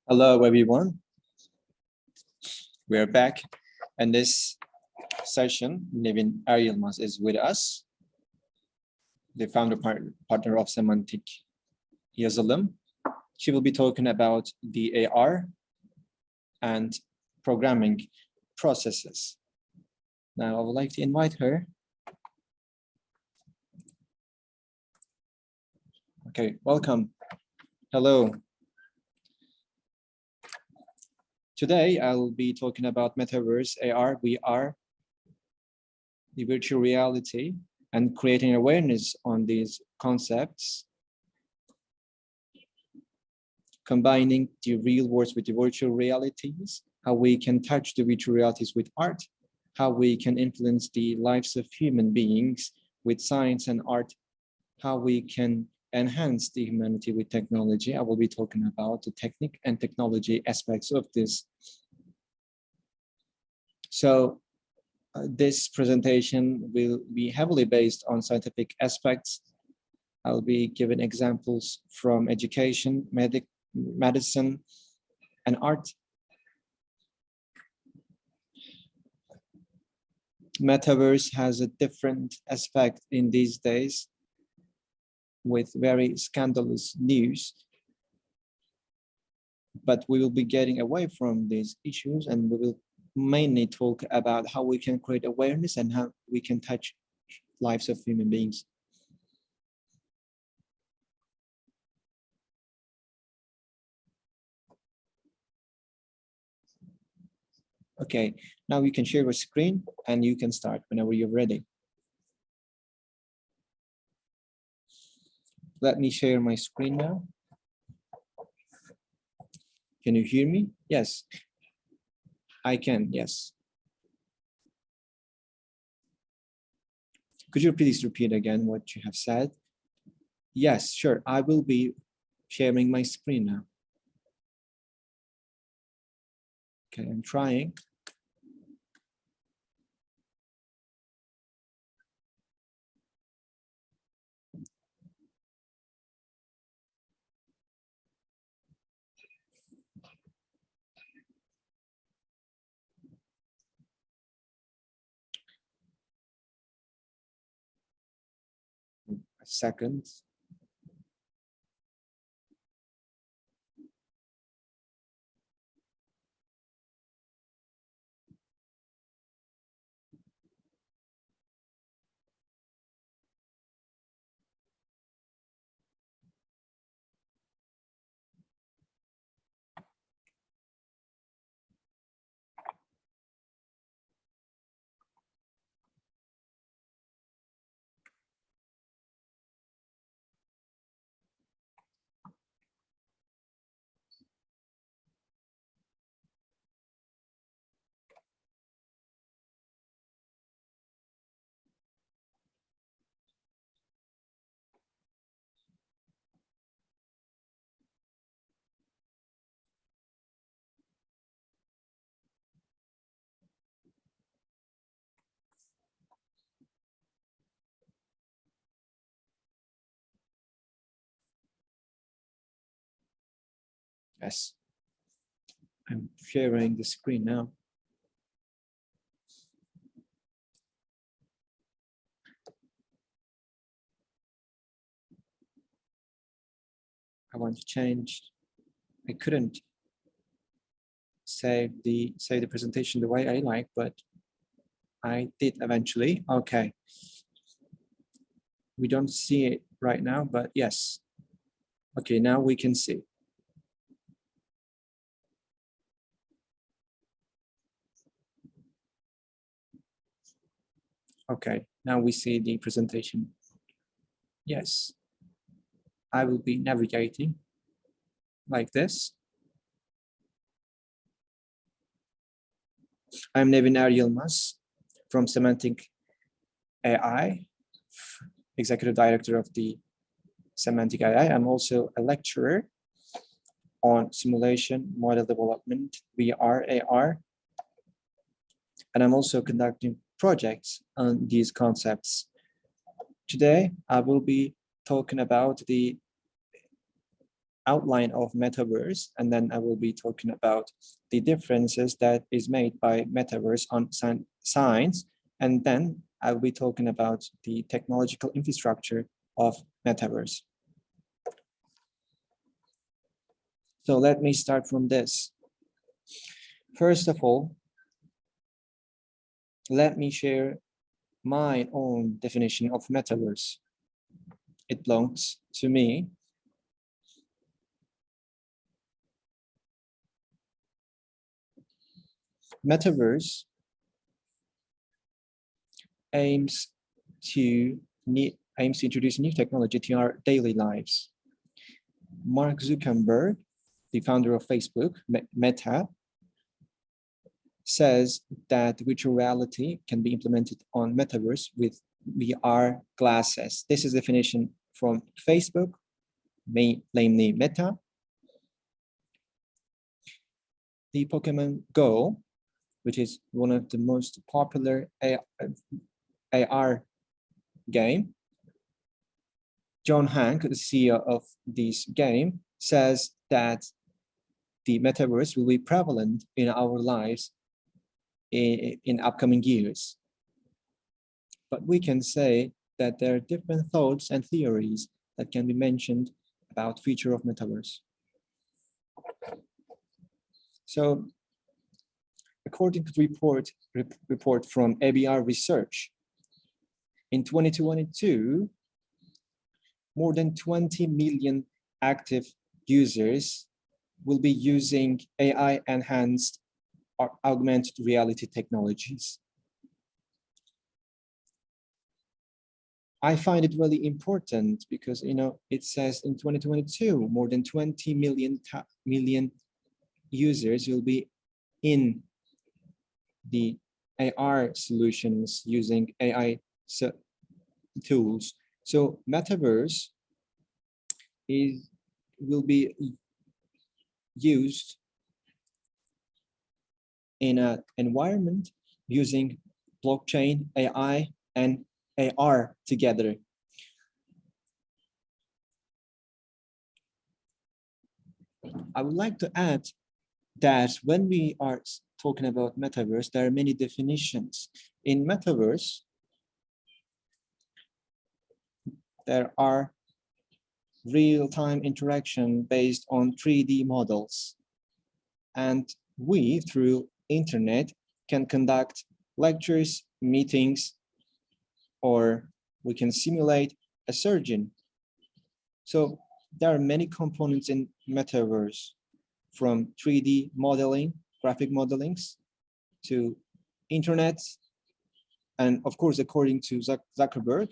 Hello, everyone. We are back, and this session, Nevin Eryılmaz is with us, the founder partner of Semantique Yazılım. She will be talking about the AR and programming processes. Now, I would like to invite her. Okay, welcome. Hello. Today, I'll be talking about Metaverse, AR, VR, the virtual reality, and creating awareness on these concepts, combining the real worlds with the virtual realities, how we can touch the virtual realities with art, how we can influence the lives of human beings with science and art, how we can enhance the humanity with technology. I will be talking about the technique and technology aspects of this. So this presentation will be heavily based on scientific aspects. I'll be giving examples from education, medicine, and art. Metaverse has a different aspect in these days, with very scandalous news, but we will be getting away from these issues, and we will mainly talk about how we can create awareness and how we can touch lives of human beings. Okay, now you can share your screen and you can start whenever you're ready. Let me share my screen now. Can you hear me? Yes, I can, yes. Could you please repeat again what you have said? Yes, sure, I will be sharing my screen now. Okay, I'm trying. A second. Yes, I'm sharing the screen now. I want to change. I couldn't save the presentation the way I like, but I did eventually. Okay. We don't see it right now, but yes. Okay, now we can see. Okay, now we see the presentation. Yes. I will be navigating like this. I'm Nevin Eryılmaz from Semantique AI, Executive Director of the Semantique AI. I'm also a lecturer on simulation, model development, VR, AR, and I'm also conducting projects on these concepts. Today, I will be talking about the outline of Metaverse, and then I will be talking about the differences that is made by Metaverse on science, and then I will be talking about the technological infrastructure of Metaverse. So let me start from this. First of all, let me share my own definition of Metaverse. It belongs to me. Metaverse aims to introduce new technology to our daily lives. Mark Zuckerberg, the founder of Facebook, Meta, says that virtual reality can be implemented on Metaverse with VR glasses. This is definition from Facebook, namely Meta. The Pokemon Go, which is one of the most popular AR game. John Hank, the CEO of this game, says that the Metaverse will be prevalent in our lives in upcoming years. But we can say that there are different thoughts and theories that can be mentioned about future of Metaverse. So, according to the report from ABR Research, in 2022, more than 20 million active users will be using AI-enhanced or augmented reality technologies. I find it really important because, it says in 2022, more than 20 million users will be in the AR solutions using AI tools. So Metaverse will be used in an environment using blockchain, AI, and AR together. I would like to add that when we are talking about Metaverse, there are many definitions. In Metaverse, there are real-time interaction based on 3D models. And we, through internet, can conduct lectures, meetings, or we can simulate a surgeon. So there are many components in Metaverse, from 3D modeling, graphic modelings, to internet. And of course, according to Zuckerberg,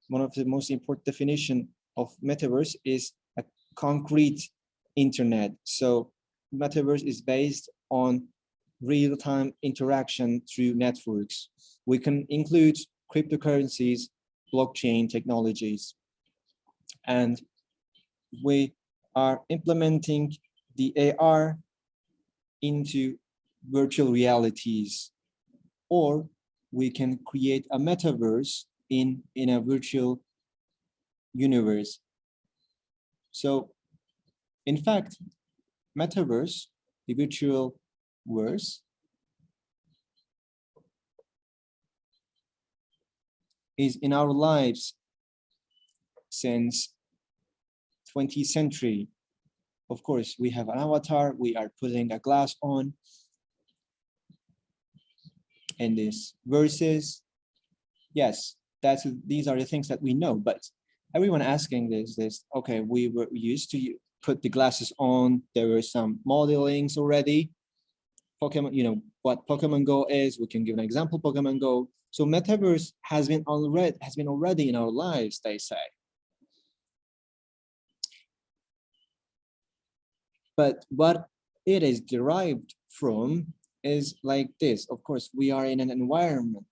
one of the most important definition of Metaverse is a concrete internet. So Metaverse is based on real-time interaction through networks. We can include cryptocurrencies, blockchain technologies, and we are implementing the AR into virtual realities, or we can create a metaverse in a virtual universe. So in fact, Metaverse, the virtual verse, is in our lives since 20th century. Of course, we have an avatar, we are putting a glass on, and this versus, yes, these are the things that we know, but everyone asking this, okay, we were used to put the glasses on, there were some modelings already. Pokemon, what Pokemon Go is, we can give an example, Pokemon Go. So Metaverse has been already in our lives, they say. But what it is derived from is like this. Of course, we are in an environment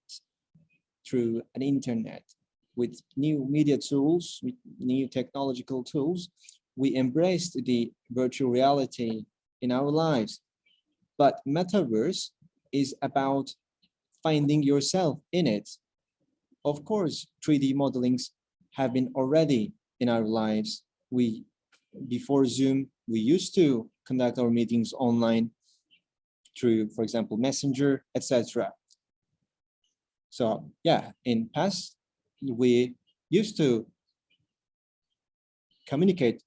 through an internet with new media tools, with new technological tools. We embraced the virtual reality in our lives. But Metaverse is about finding yourself in it. Of course, 3D modelings have been already in our lives. Before Zoom, We used to conduct our meetings online through, for example, Messenger, etc. So yeah, in past, we used to communicate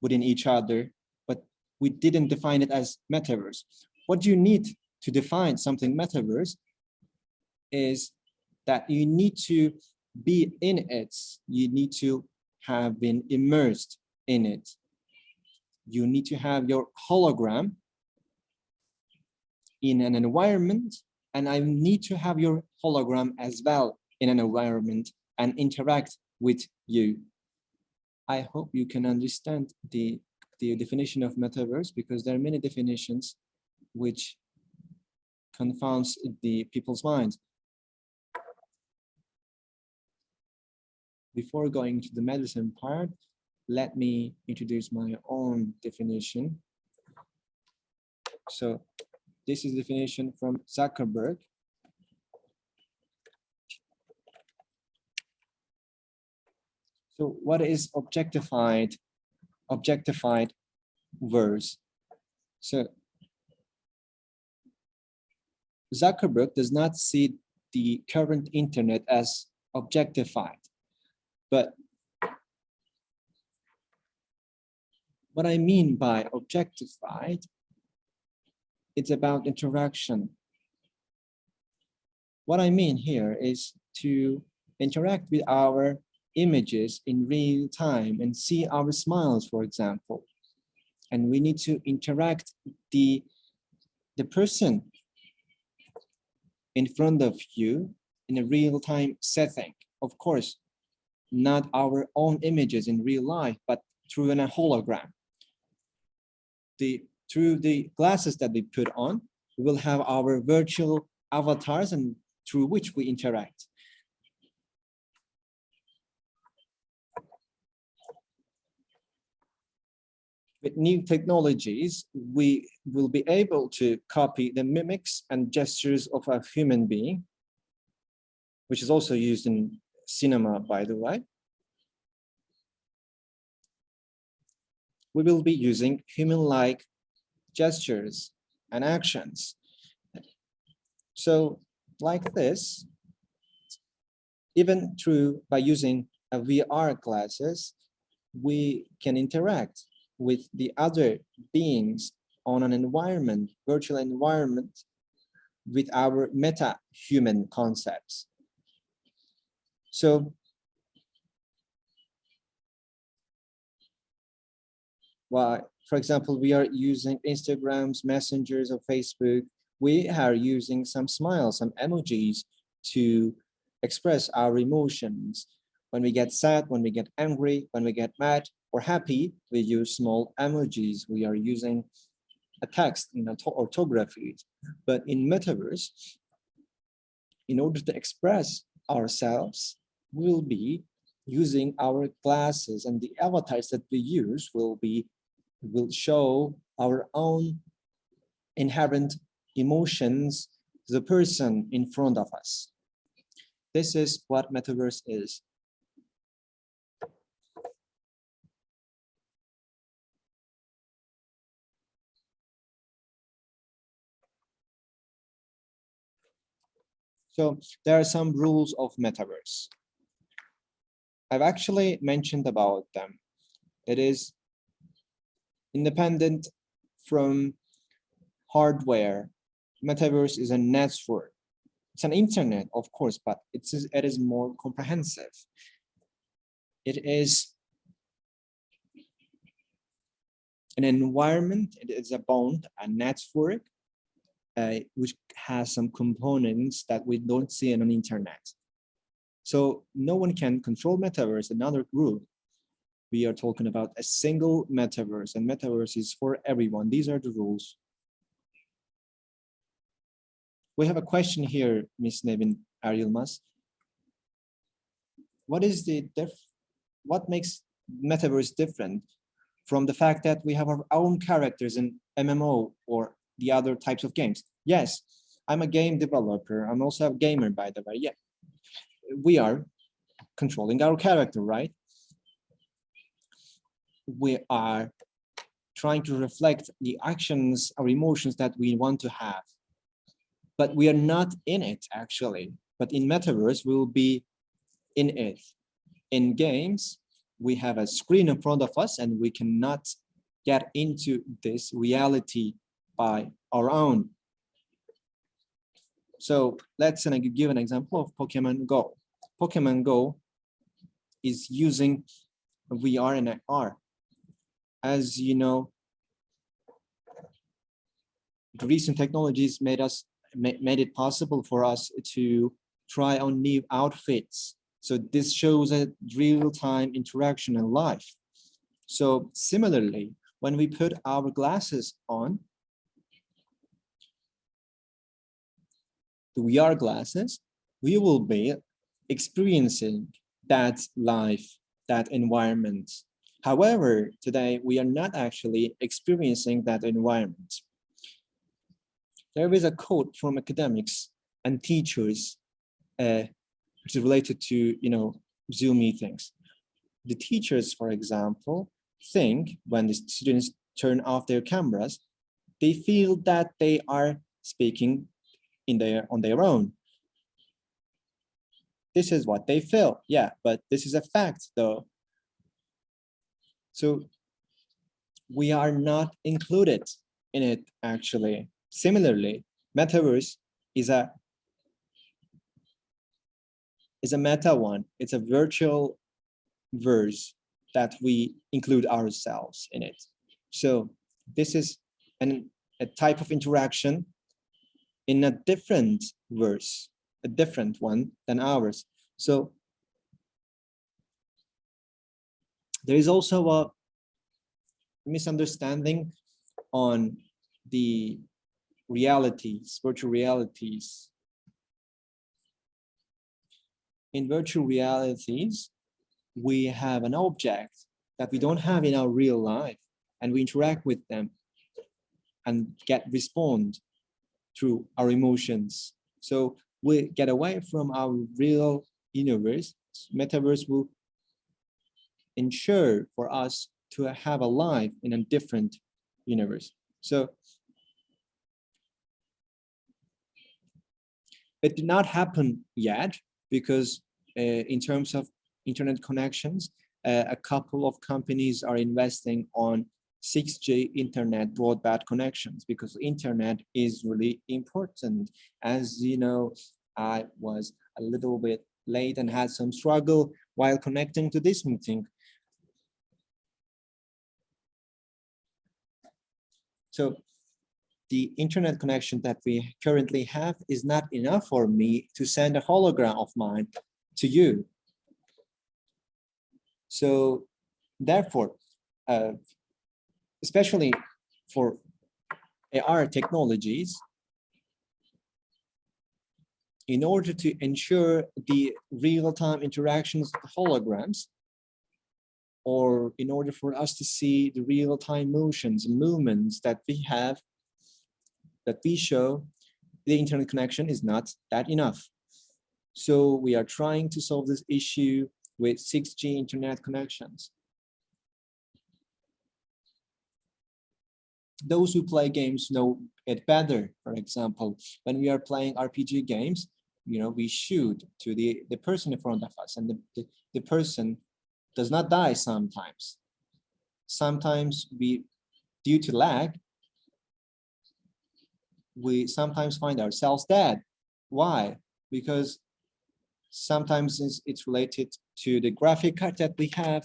within each other, but we didn't define it as metaverse. What you need to define something metaverse is that you need to be in it. You need to have been immersed in it. You need to have your hologram in an environment, and I need to have your hologram as well in an environment and interact with you. I hope you can understand the definition of metaverse, because there are many definitions which confounds the people's minds. Before going to the medicine part, let me introduce my own definition. So this is the definition from Zuckerberg. So what is objectified verse? So Zuckerberg does not see the current internet as objectified, but what I mean by objectified, it's about interaction. What I mean here is to interact with our images in real time and see our smiles, for example. And we need to interact the person in front of you in a real-time setting. Of course, not our own images in real life, but through a hologram. Through the glasses that we put on, we will have our virtual avatars and through which we interact. With new technologies, we will be able to copy the mimics and gestures of a human being, which is also used in cinema, by the way. We will be using human-like gestures and actions. So like this, even by using a VR glasses, we can interact with the other beings on an environment, virtual environment, with our meta-human concepts. So, for example, we are using Instagrams, Messengers, or Facebook. We are using some smiles, some emojis to express our emotions. When we get sad, when we get angry, when we get mad or happy, we use small emojis. We are using a text in orthography. But in Metaverse, in order to express ourselves, we'll be using our glasses, and the avatars that we use will show our own inherent emotions to the person in front of us. This is what Metaverse is. So there are some rules of Metaverse. I've actually mentioned about them. It is independent from hardware. Metaverse is a network. It's an internet, of course, but it is more comprehensive. It is an environment, it is a bond, a network, which has some components that we don't see on the internet. So no one can control Metaverse, another group. We are talking about a single Metaverse, and Metaverse is for everyone. These are the rules. We have a question here, Ms. Nevin Eryılmaz. What makes Metaverse different from the fact that we have our own characters in MMO or the other types of games? Yes, I'm a game developer. I'm also a gamer, by the way. Yeah, we are controlling our character, right? We are trying to reflect the actions or emotions that we want to have. But we are not in it actually. But in Metaverse, we will be in it. In games, we have a screen in front of us and we cannot get into this reality by our own. So let's give an example of Pokemon Go. Pokemon Go is using VR and AR. As you know, the recent technologies made it possible for us to try on new outfits. So this shows a real-time interaction in life. So similarly, when we put our glasses on, the VR glasses, we will be experiencing that life, that environment. However, today we are not actually experiencing that environment. There is a quote from academics and teachers which is related to, Zoom meetings. The teachers, for example, think when the students turn off their cameras, they feel that they are speaking on their own. This is what they feel, yeah, but this is a fact though. So we are not included in it actually. Similarly, Metaverse is a meta one. It's a virtual verse that we include ourselves in it. So this is a type of interaction in a different verse, a different one than ours. So there is also a misunderstanding on the realities, virtual realities. In virtual realities, we have an object that we don't have in our real life, and we interact with them and respond through our emotions. So we get away from our real universe. Metaverse will ensure for us to have a life in a different universe. So it did not happen yet because in terms of internet connections, a couple of companies are investing on 6G internet broadband connections because internet is really important. As you know, I was a little bit late and had some struggle while connecting to this meeting. So the internet connection that we currently have is not enough for me to send a hologram of mine to you. So therefore, especially for AR technologies, in order to ensure the real-time interactions with holograms, or in order for us to see the real-time motions and movements that we have, that we show, the internet connection is not that enough. So we are trying to solve this issue with 6G internet connections. Those who play games know it better. For example, when we are playing RPG games, we shoot to the person in front of us, and the person does not die sometimes. Sometimes due to lag, we sometimes find ourselves dead. Why? Because sometimes it's related to the graphic card that we have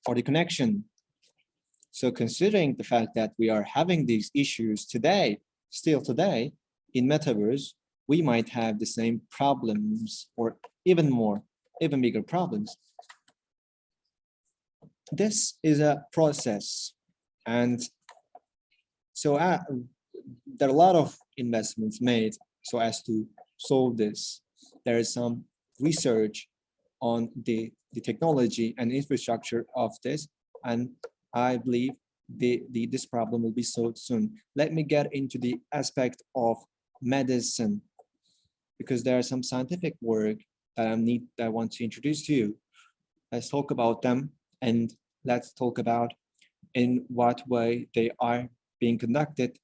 or the connection. So considering the fact that we are having these issues today, still today, in Metaverse, we might have the same problems or even bigger problems. This is a process. And so there are a lot of investments made so as to solve this. There is some research on the technology and infrastructure of this, and I believe this problem will be solved soon. Let me get into the aspect of medicine, because there are some scientific work that I want to introduce to you. Let's talk about them, and let's talk about in what way they are being conducted.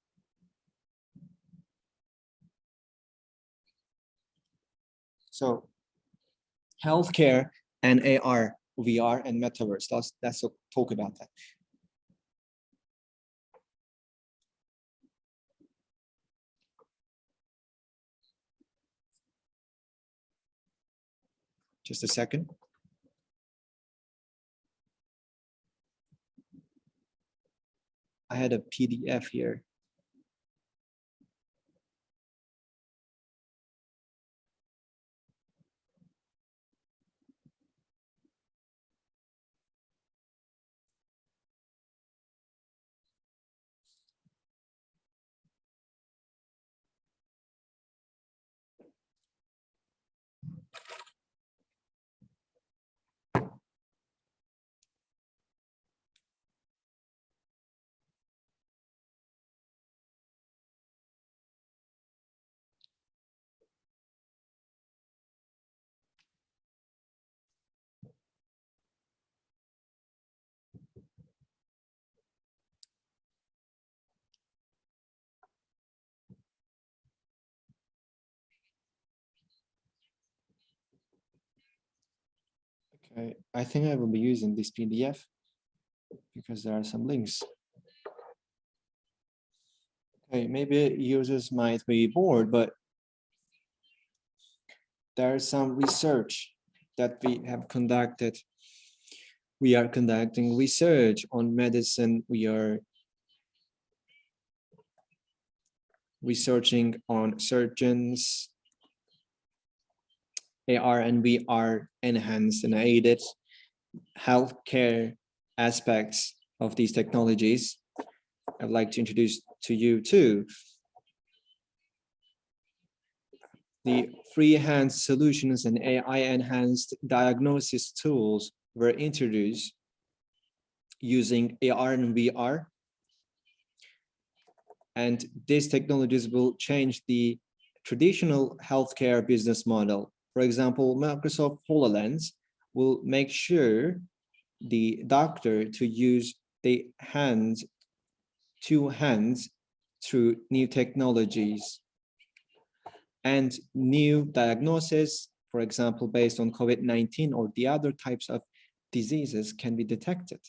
So healthcare and AR, VR and Metaverse, let's talk about that. Just a second. I had a PDF here. Okay, I think I will be using this PDF because there are some links. Okay, maybe users might be bored, but there is some research that we have conducted. We are conducting research on medicine. We are researching on surgeons, AR and VR enhanced and aided healthcare aspects of these technologies. I'd like to introduce to you too the freehand solutions and AI enhanced diagnosis tools were introduced using AR and VR. And these technologies will change the traditional healthcare business model. For example, Microsoft HoloLens will make sure the doctor to use the two hands through new technologies, and new diagnosis, for example, based on COVID-19 or the other types of diseases, can be detected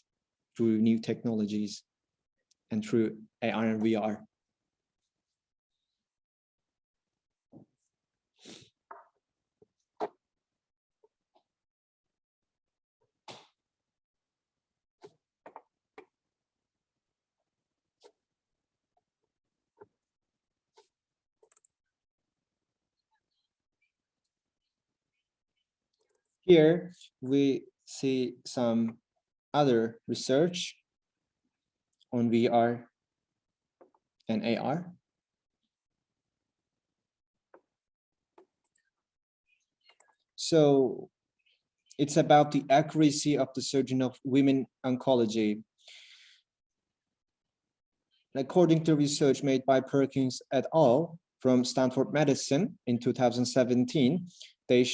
through new technologies and through AR and VR. Here we see some other research on VR and AR. So it's about the accuracy of the surgeon of women oncology. According to research made by Perkins et al. From Stanford Medicine in 2017, they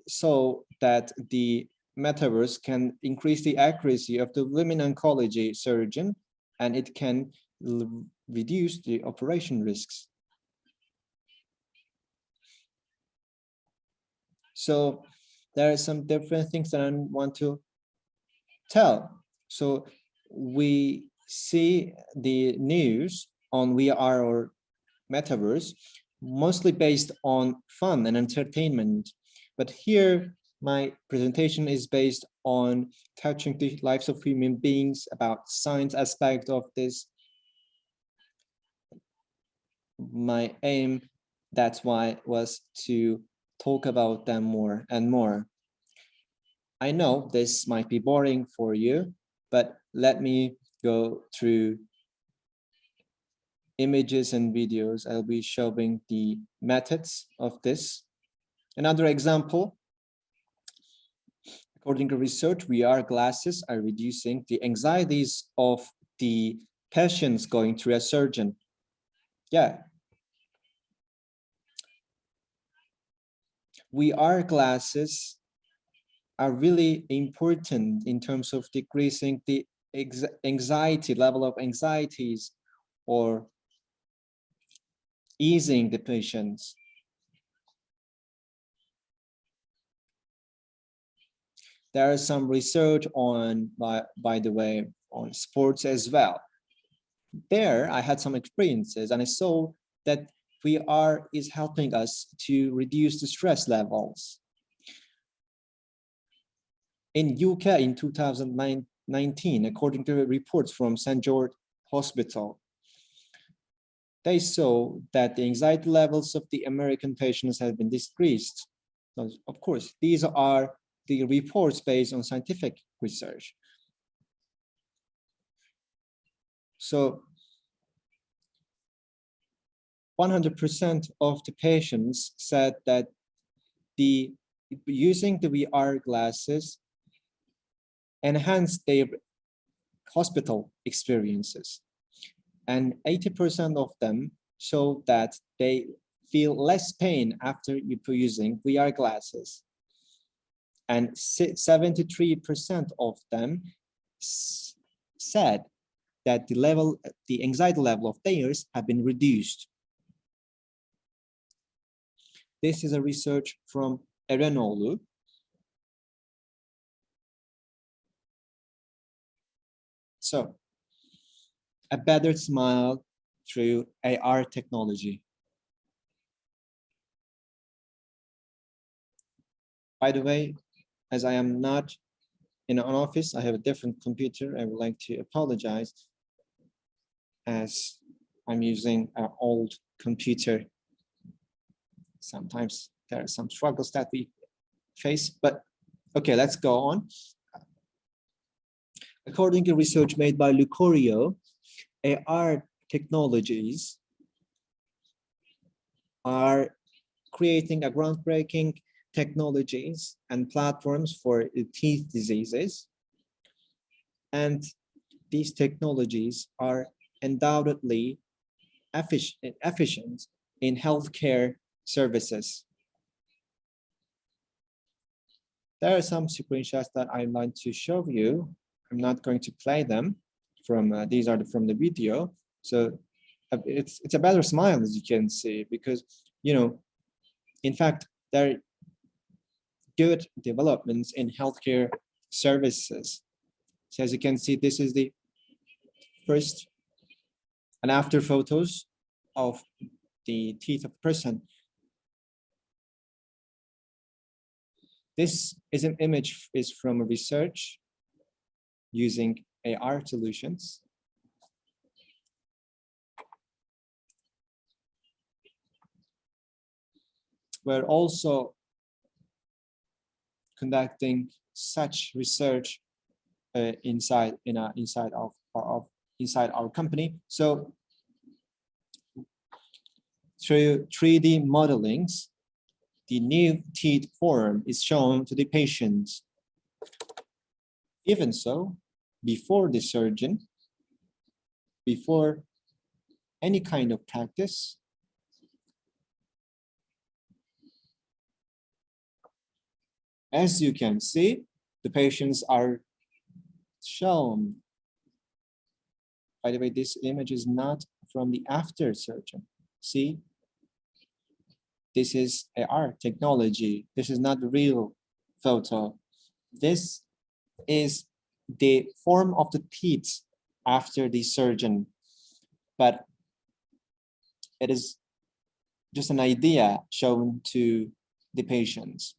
saw that the metaverse can increase the accuracy of the women oncology surgeon, and it can reduce the operation risks. So there are some different things that I want to tell. So we see the news on VR or Metaverse mostly based on fun and entertainment, but here my presentation is based on touching the lives of human beings, about science aspect of this. My aim, that's why, was to talk about them more and more. I know this might be boring for you, but let me go through images and videos. I'll be showing the methods of this. Another example, according to research, VR glasses are reducing the anxieties of the patients going through a surgeon. Yeah. VR glasses are really important in terms of decreasing the anxiety, level of anxieties, or easing the patients. There is some research on, by the way, on sports as well. There, I had some experiences and I saw that VR is helping us to reduce the stress levels. In UK in 2019, according to reports from St. George Hospital, they saw that the anxiety levels of the American patients have been decreased. So, of course, these are the reports based on scientific research. So 100% of the patients said that using the VR glasses enhanced their hospital experiences. And 80% of them showed that they feel less pain after using VR glasses. And 73% of them said that the anxiety level of theirs have been reduced. This is a research from Eryılmaz. So, a better smile through AR technology. By the way, as I am not in an office, I have a different computer. I would like to apologize as I'm using an old computer. Sometimes there are some struggles that we face, but okay, let's go on. According to research made by Lucorio, AR technologies are creating a groundbreaking technologies and platforms for teeth diseases. And these technologies are undoubtedly efficient in healthcare services. There are some screenshots that I'd like to show you. I'm not going to play them from, these are from the video. So it's a better smile, as you can see, because, you know, in fact, there are good developments in healthcare services. So as you can see, this is the first and after photos of the teeth of a person. This is an image is from a research using AR solutions. We're also conducting such research inside our company. So through 3D modelings, the new teeth form is shown to the patients. Even so, before the surgeon, before any kind of practice, as you can see, the patients are shown. By the way, this image is not from the after surgeon. See, this is AR technology. This is not the real photo. This is the form of the teeth after the surgeon, but it is just an idea shown to the patients.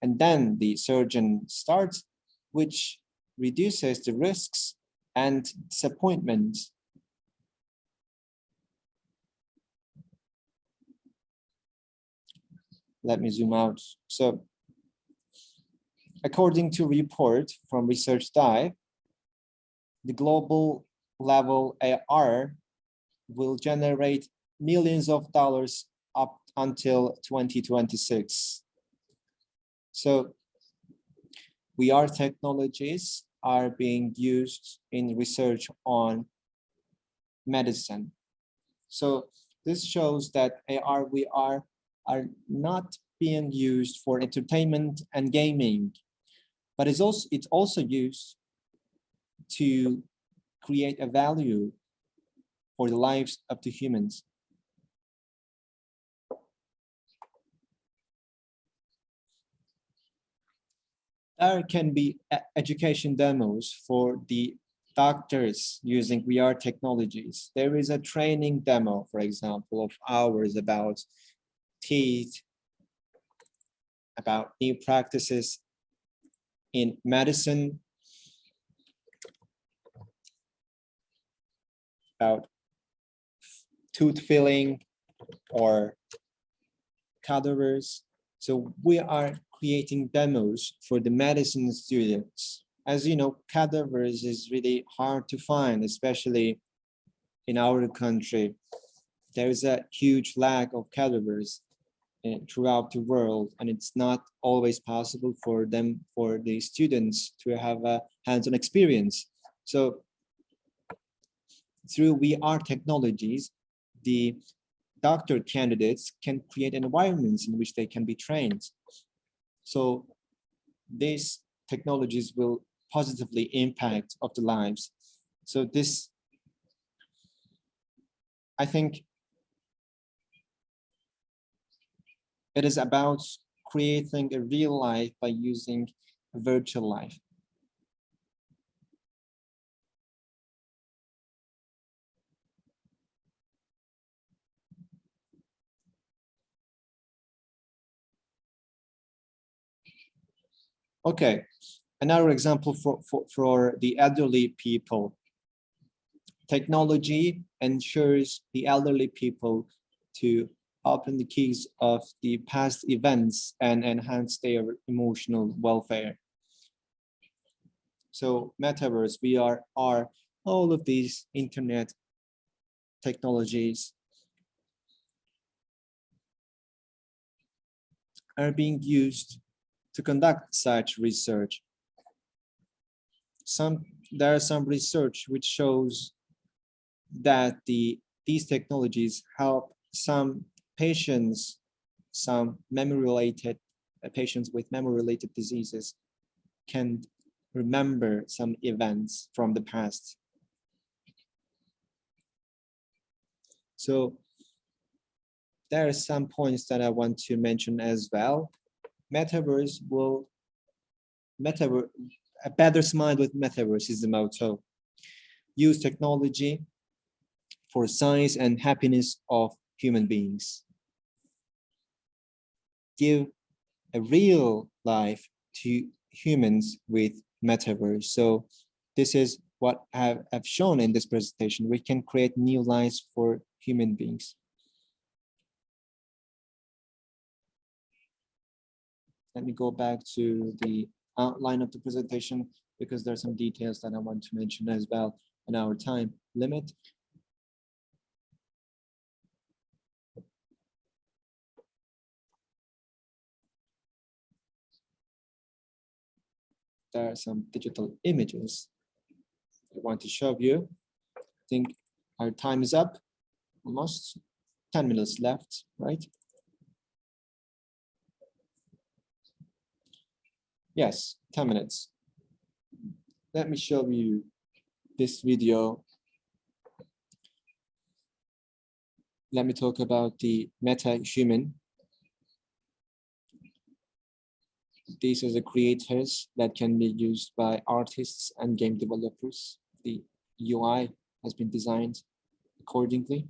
And then the surgeon starts, which reduces the risks and disappointments. Let me zoom out. So according to report from Research Dive, the global level AR will generate millions of dollars up until 2026. So VR technologies are being used in research on medicine. So this shows that AR, VR are not being used for entertainment and gaming, but it's also used to create a value for the lives of the humans. There can be education demos for the doctors using VR technologies. There is a training demo, for example, of ours about teeth, about new practices in medicine, about tooth filling or cadavers. So we are creating demos for the medicine students. As you know, cadavers is really hard to find, especially in our country. There is a huge lack of cadavers throughout the world, and it's not always possible for the students to have a hands-on experience. So through VR technologies, the doctor candidates can create environments in which they can be trained. So these technologies will positively impact of the lives. So this, I think, it is about creating a real life by using a virtual life. Okay, another example for the elderly people. Technology ensures the elderly people to open the keys of the past events and enhance their emotional welfare. So Metaverse, VR, are all of these internet technologies are being used to conduct such research. There are some research which shows that these technologies help some patients, some memory-related patients with memory-related diseases can remember some events from the past. So there are some points that I want to mention as well. Metaverse, a better smile with Metaverse is the motto. Use technology for science and happiness of human beings. Give a real life to humans with Metaverse. So this is what I've shown in this presentation. We can create new lives for human beings. Let me go back to the outline of the presentation because there are some details that I want to mention as well in our time limit. There are some digital images I want to show you. I think our time is up, almost 10 minutes left, right? Yes, 10 minutes. Let me show you this video. Let me talk about the Metahuman. These are the creators that can be used by artists and game developers. The UI has been designed accordingly.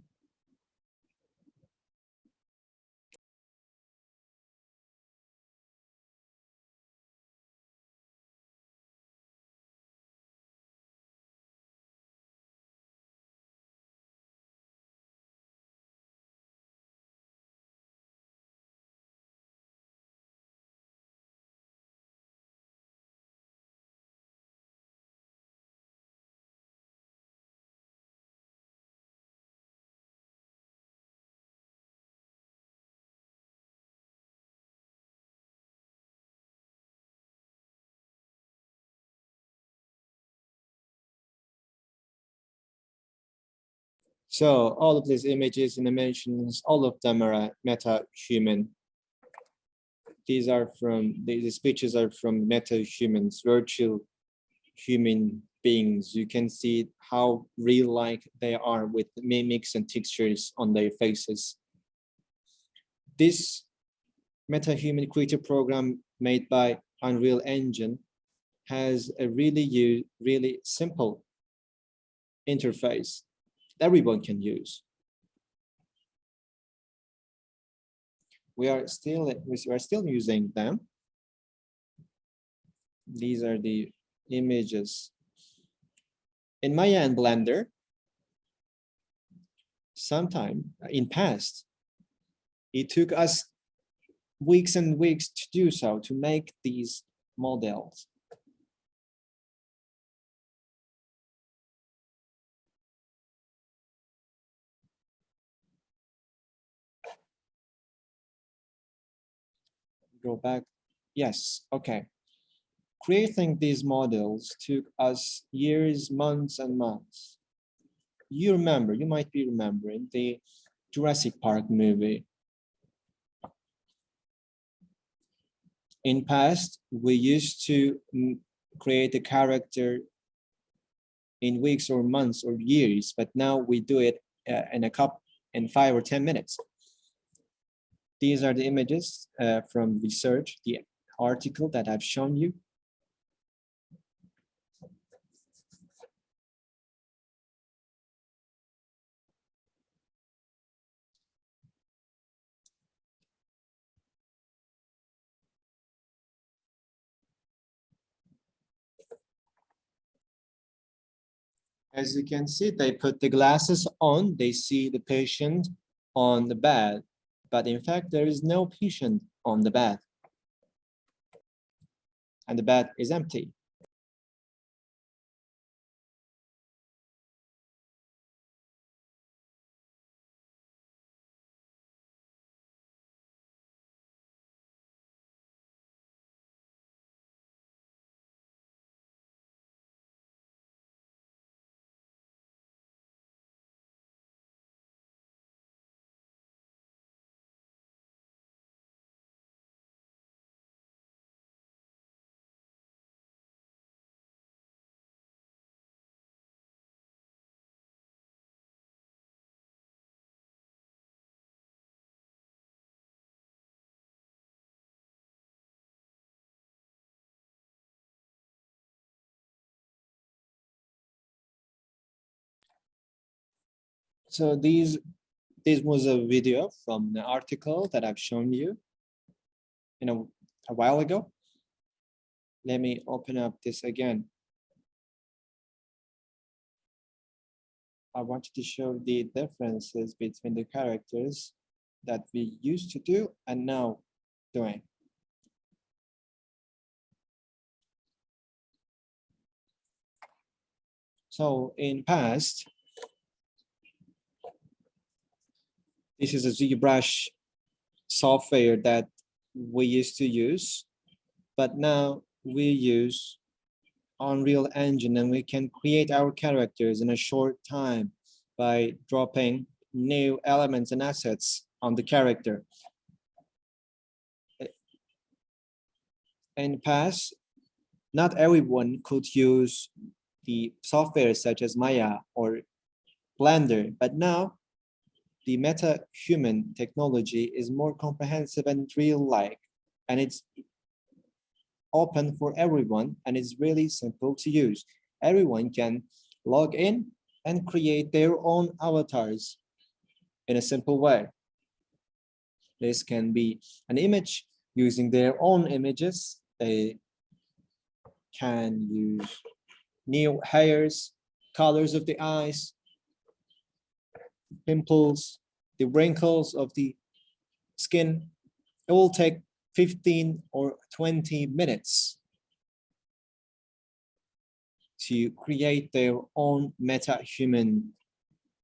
So all of these images and animations, all of them are Metahuman. These speeches are from Metahuman's virtual human beings. You can see how real-like they are with mimics and textures on their faces. This Metahuman creator program made by Unreal Engine has a really simple interface that everyone can use. We are still using them. These are the images in Maya and Blender. Sometime in past, it took us weeks and weeks to do so, to make these models. Go back. Yes, okay. Creating these models took us years, months and months. You might be remembering the Jurassic Park movie. In past, we used to create a character in weeks or months or years, but now we do it in 5 or 10 minutes. These are the images from research, the article that I've shown you. As you can see, they put the glasses on, they see the patient on the bed, but in fact, there is no patient on the bed, and the bed is empty. So this was a video from the article that I've shown you, a while ago. Let me open up this again. I wanted to show the differences between the characters that we used to do and now doing. So in past, this is a ZBrush software that we used to use, but now we use Unreal Engine and we can create our characters in a short time by dropping new elements and assets on the character. In the past, not everyone could use the software such as Maya or Blender, but now the Metahuman technology is more comprehensive and real-like, and it's open for everyone, and it's really simple to use. Everyone can log in and create their own avatars in a simple way. This can be an image using their own images. They can use new hairs, colors of the eyes, pimples, the wrinkles of the skin. It will take 15 or 20 minutes to create their own metahuman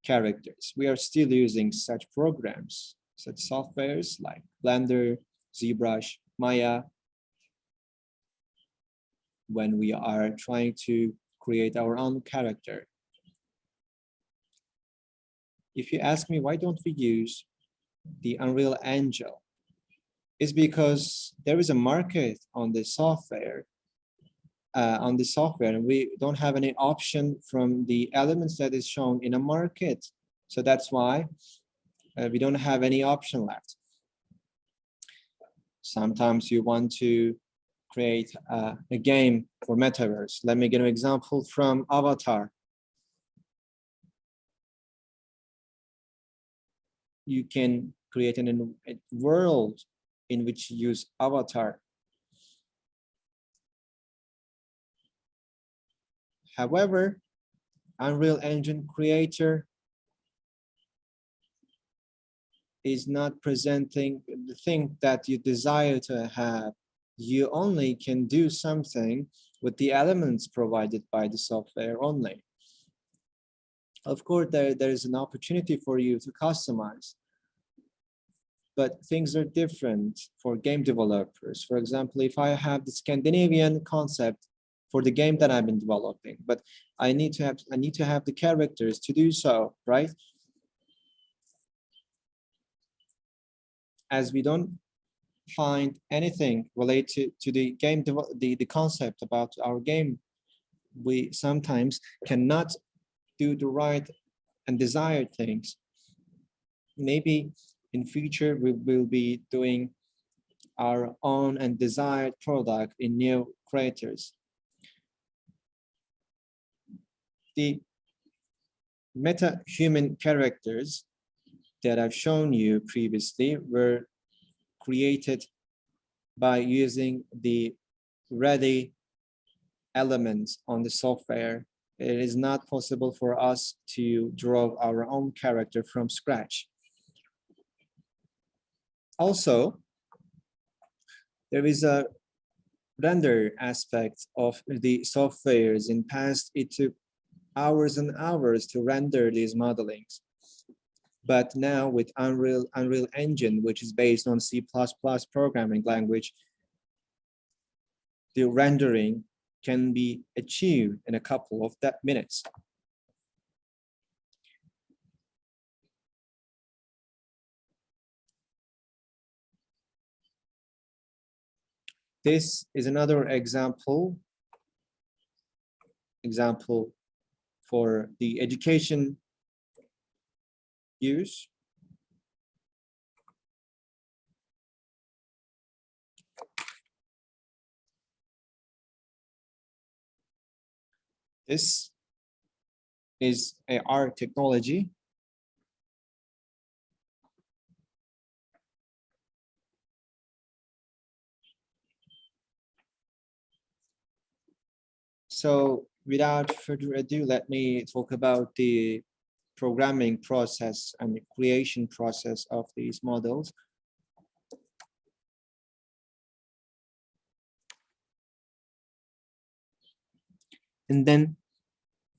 characters. We are still using such programs, such softwares like Blender, ZBrush, Maya, when we are trying to create our own character. If you ask me, why don't we use the Unreal Engine? It's because there is a market on this software, on the software, and we don't have any option from the elements that is shown in a market. So that's why we don't have any option left. Sometimes you want to create a game for Metaverse. Let me give an example from Avatar. You can create a world in which you use Avatar. However, Unreal Engine Creator is not presenting the thing that you desire to have. You only can do something with the elements provided by the software only. Of course, there is an opportunity for you to customize, but things are different for game developers. For example, if I have the Scandinavian concept for the game that I've been developing, but I need to have the characters to do so, right? As we don't find anything related to the game, the concept about our game, we sometimes cannot do the right and desired things. Maybe in future we will be doing our own and desired product in new creators. The Metahuman characters that I've shown you previously were created by using the ready elements on the software. It is not possible for us to draw our own character from scratch. Also, there is a render aspect of the softwares. In past, it took hours and hours to render these modelings. But now with Unreal Engine, which is based on C++ programming language, the rendering can be achieved in a couple of minutes. This is another example for the education use. This is AR technology. So without further ado, let me talk about the programming process and the creation process of these models. And then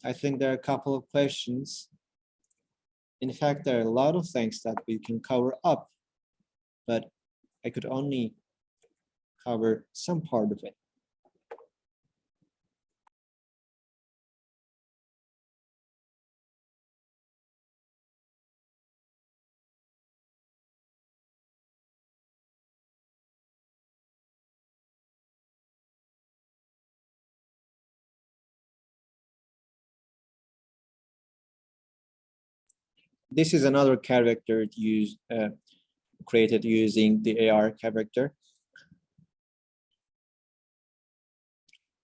I think there are a couple of questions. In fact, there are a lot of things that we can cover up, but I could only cover some part of it. This is another character created using the AR character.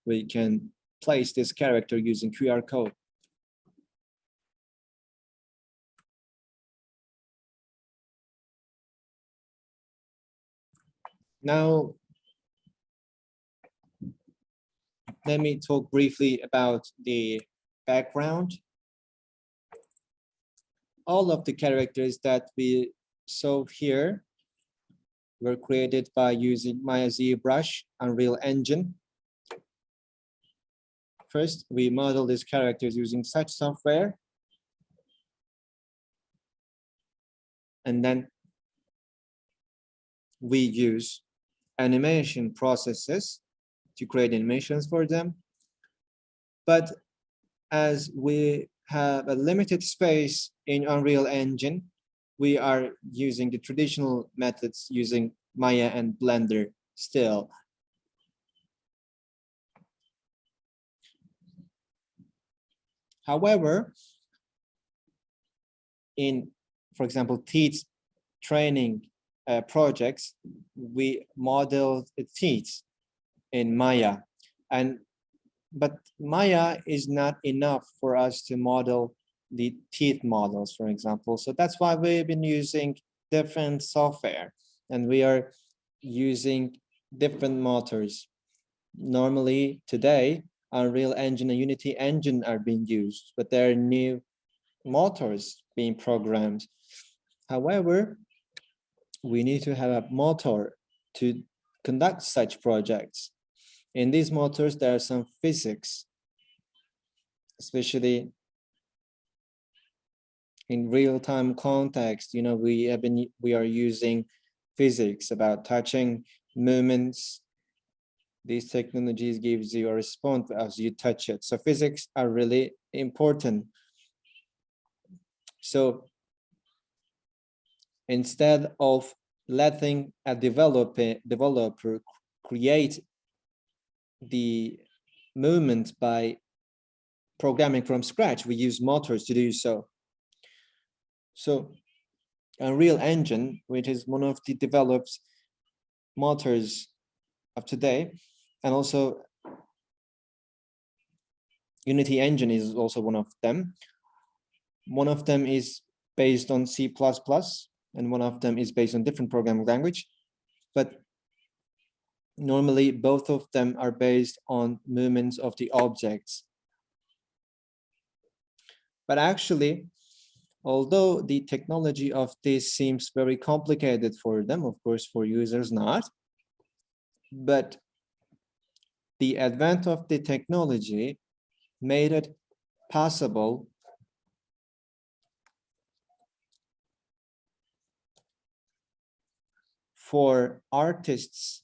We can place this character using QR code. Now, let me talk briefly about the background. All of the characters that we saw here were created by using Maya ZBrush Unreal Engine. First, we model these characters using such software. And then we use animation processes to create animations for them. But as we have a limited space in Unreal Engine, we are using the traditional methods using Maya and Blender still. However, in, for example, teeth training projects, we model the teeth in Maya, but Maya is not enough for us to model the teeth models, for example. So that's why we've been using different software, and we are using different motors. Normally today, Unreal Engine and Unity Engine are being used, but there are new motors being programmed. However, we need to have a motor to conduct such projects. In these motors, there are some physics, especially in real-time context. You know, we are using physics about touching movements. These technologies gives you a response as you touch it. So physics are really important. So instead of letting a developer create the movement by programming from scratch, we use motors to do so. So Unreal Engine, which is one of the developed motors of today, and also Unity Engine is also one of them. One of them is based on C++, and one of them is based on different programming language. But normally, both of them are based on movements of the objects. But actually, although the technology of this seems very complicated for them, of course, for users not, but the advent of the technology made it possible for artists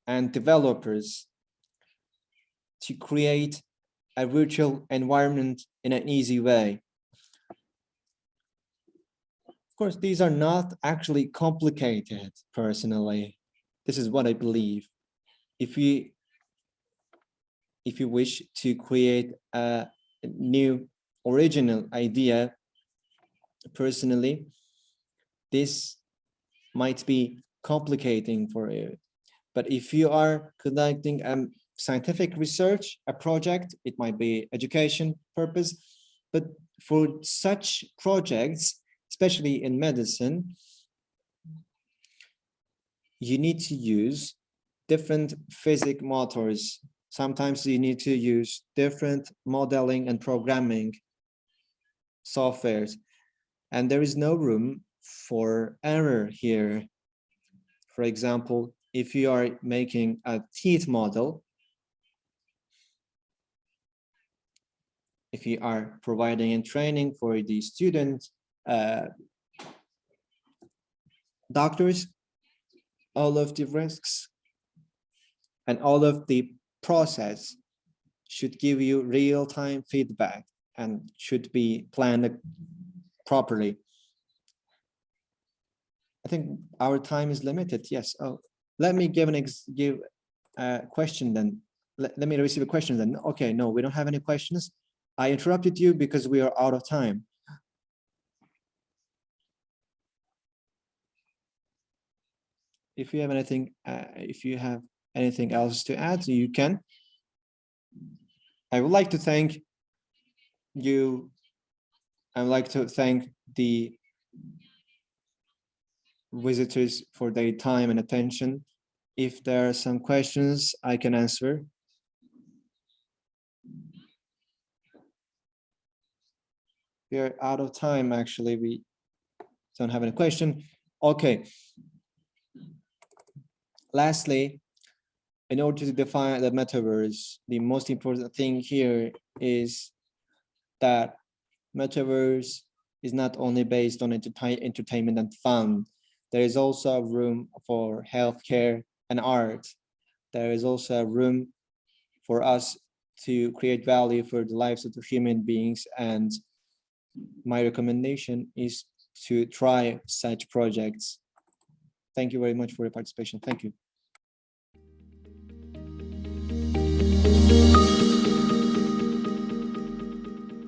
and developers to create a virtual environment in an easy way. Of course, these are not actually complicated, personally. This is what I believe. If you wish to create a new original idea, personally, this might be complicating for you. But if you are conducting scientific research, a project, it might be education purpose, but for such projects, especially in medicine, you need to use different physics motors. Sometimes you need to use different modeling and programming softwares, and there is no room for error here. For example, if you are making a teeth model, if you are providing and training for the student doctors, all of the risks and all of the process should give you real-time feedback and should be planned properly. I think our time is limited. Yes. Oh, let me give a question then. Let me receive a question then. Okay, no, we don't have any questions. I interrupted you because we are out of time. If you have anything else to add, you can. I would like to thank you. I would like to thank the visitors for their time and attention. If there are some questions, I can answer. We are out of time, actually. We don't have any question. Okay. Lastly, in order to define the metaverse, the most important thing here is that metaverse is not only based on entertainment and fun. There is also room for healthcare and art. There is also room for us to create value for the lives of the human beings. And my recommendation is to try such projects. Thank you very much for your participation. Thank you.